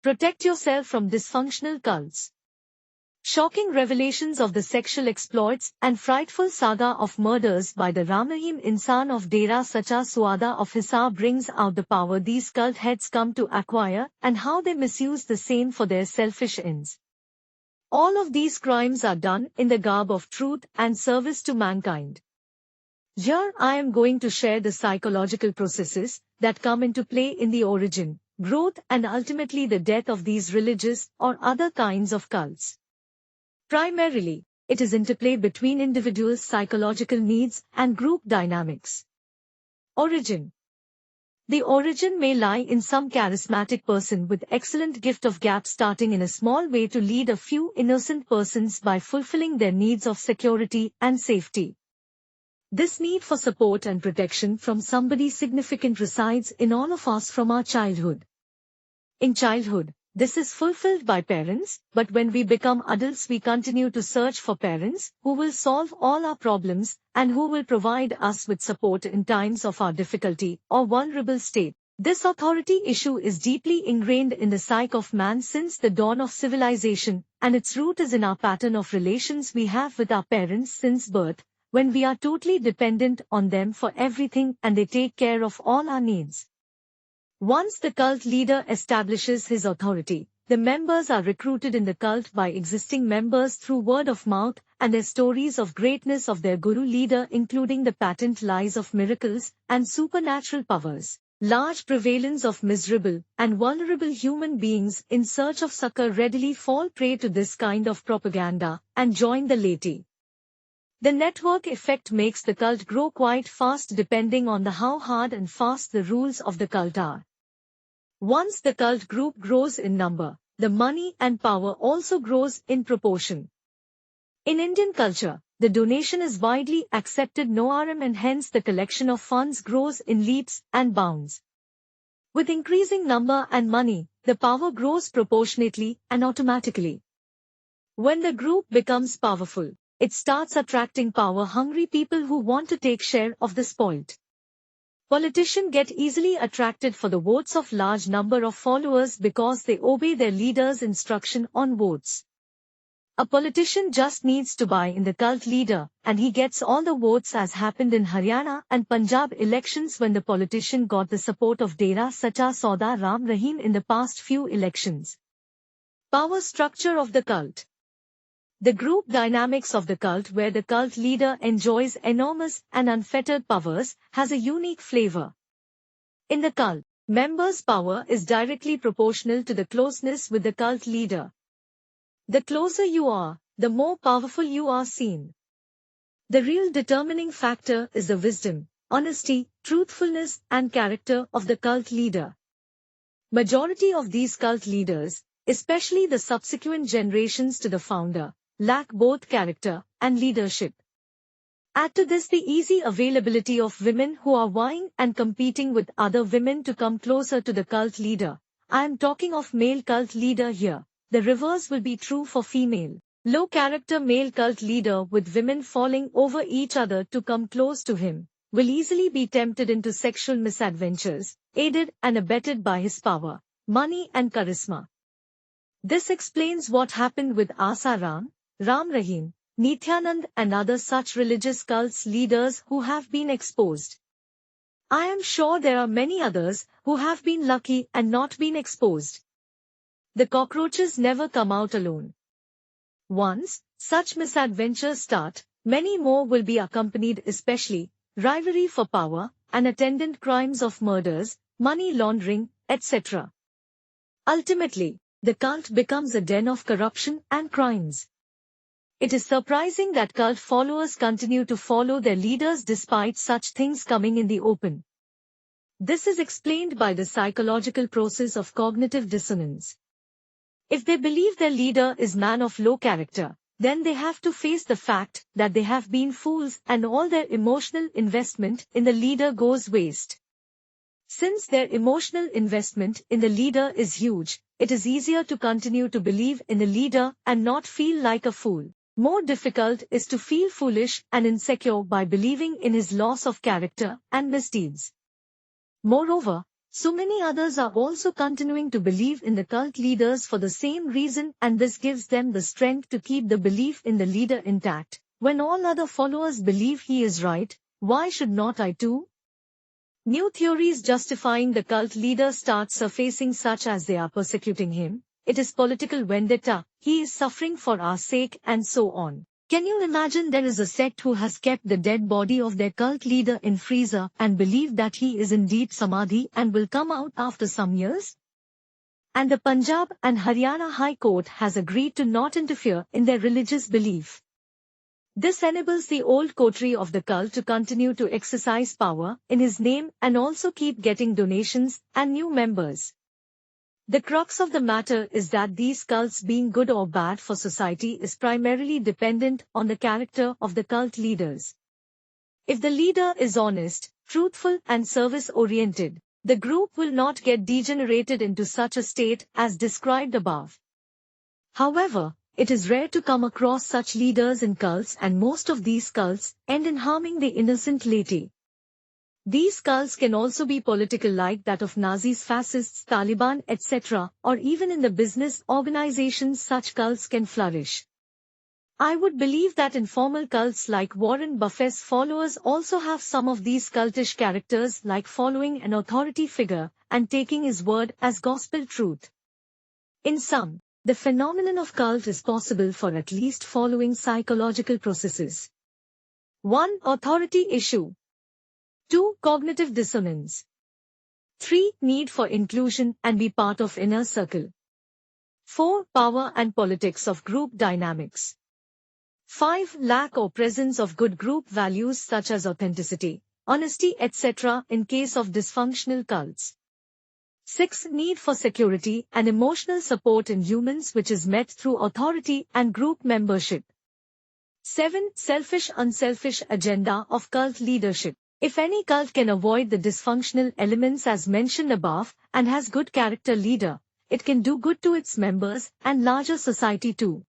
Protect yourself from dysfunctional cults. Shocking revelations of the sexual exploits and frightful saga of murders by the Ramahim Insan of Dera Sacha Suada of Hisar brings out the power these cult heads come to acquire and how they misuse the same for their selfish ends. All of these crimes are done in the garb of truth and service to mankind. Here I am going to share the psychological processes that come into play in the origin, growth and ultimately the death of these religious or other kinds of cults. Primarily, it is interplay between individuals' psychological needs and group dynamics. Origin. The origin may lie in some charismatic person with excellent gift of gab starting in a small way to lead a few innocent persons by fulfilling their needs of security and safety. This need for support and protection from somebody significant resides in all of us from our childhood. In childhood, this is fulfilled by parents, but when we become adults we continue to search for parents who will solve all our problems and who will provide us with support in times of our difficulty or vulnerable state. This authority issue is deeply ingrained in the psyche of man since the dawn of civilization, and its root is in our pattern of relations we have with our parents since birth, when we are totally dependent on them for everything and they take care of all our needs. Once the cult leader establishes his authority, the members are recruited in the cult by existing members through word of mouth and their stories of greatness of their guru leader including the patent lies of miracles and supernatural powers. Large prevalence of miserable and vulnerable human beings in search of succor readily fall prey to this kind of propaganda and join the laity. The network effect makes the cult grow quite fast depending on how hard and fast the rules of the cult are. Once the cult group grows in number, the money and power also grows in proportion. In Indian culture, the donation is widely accepted norm and hence the collection of funds grows in leaps and bounds. With increasing number and money, the power grows proportionately and automatically. When the group becomes powerful, it starts attracting power-hungry people who want to take share of the spoiled. Politicians get easily attracted for the votes of large number of followers because they obey their leaders' instruction on votes. A politician just needs to buy in the cult leader, and he gets all the votes as happened in Haryana and Punjab elections when the politician got the support of Dera Sacha Sauda Ram Rahim in the past few elections. Power structure of the cult. The group dynamics of the cult where the cult leader enjoys enormous and unfettered powers has a unique flavor. In the cult, members' power is directly proportional to the closeness with the cult leader. The closer you are, the more powerful you are seen. The real determining factor is the wisdom, honesty, truthfulness, and character of the cult leader. Majority of these cult leaders, especially the subsequent generations to the founder, lack both character and leadership. Add to this the easy availability of women who are vying and competing with other women to come closer to the cult leader. I am talking of male cult leader here. The reverse will be true for female. Low character male cult leader with women falling over each other to come close to him will easily be tempted into sexual misadventures, aided and abetted by his power, money and charisma. This explains what happened with Asaram, Ram Rahim, Nityanand and other such religious cults leaders who have been exposed. I am sure there are many others who have been lucky and not been exposed. The cockroaches never come out alone. Once such misadventures start, many more will be accompanied, especially rivalry for power and attendant crimes of murders, money laundering, etc. Ultimately, the cult becomes a den of corruption and crimes. It is surprising that cult followers continue to follow their leaders despite such things coming in the open. This is explained by the psychological process of cognitive dissonance. If they believe their leader is man of low character, then they have to face the fact that they have been fools and all their emotional investment in the leader goes waste. Since their emotional investment in the leader is huge, it is easier to continue to believe in the leader and not feel like a fool. More difficult is to feel foolish and insecure by believing in his loss of character and misdeeds. Moreover, So many others are also continuing to believe in the cult leaders for the same reason, and this gives them the strength to keep the belief in the leader intact. When all other followers believe he is right, why should not I too? New theories justifying the cult leader start surfacing, such as they are persecuting him, it is political vendetta, he is suffering for our sake, and so on. Can you imagine there is a sect who has kept the dead body of their cult leader in freezer and believe that he is indeed Samadhi and will come out after some years? And the Punjab and Haryana High Court has agreed to not interfere in their religious belief. This enables the old coterie of the cult to continue to exercise power in his name and also keep getting donations and new members. The crux of the matter is that these cults, being good or bad for society, is primarily dependent on the character of the cult leaders. If the leader is honest, truthful and service-oriented, the group will not get degenerated into such a state as described above. However, it is rare to come across such leaders in cults, and most of these cults end in harming the innocent laity. These cults can also be political, like that of Nazis, fascists, Taliban, etc., or even in the business organizations such cults can flourish. I would believe that informal cults like Warren Buffett's followers also have some of these cultish characters, like following an authority figure and taking his word as gospel truth. In sum, the phenomenon of cult is possible for at least following psychological processes. 1. Authority issue. 2. Cognitive dissonance. 3. Need for inclusion and be part of inner circle. 4. Power and politics of group dynamics. 5. Lack or presence of good group values such as authenticity, honesty, etc. in case of dysfunctional cults. 6. Need for security and emotional support in humans, which is met through authority and group membership. 7. Selfish unselfish agenda of cult leadership. If any cult can avoid the dysfunctional elements as mentioned above and has good character leader, it can do good to its members and larger society too.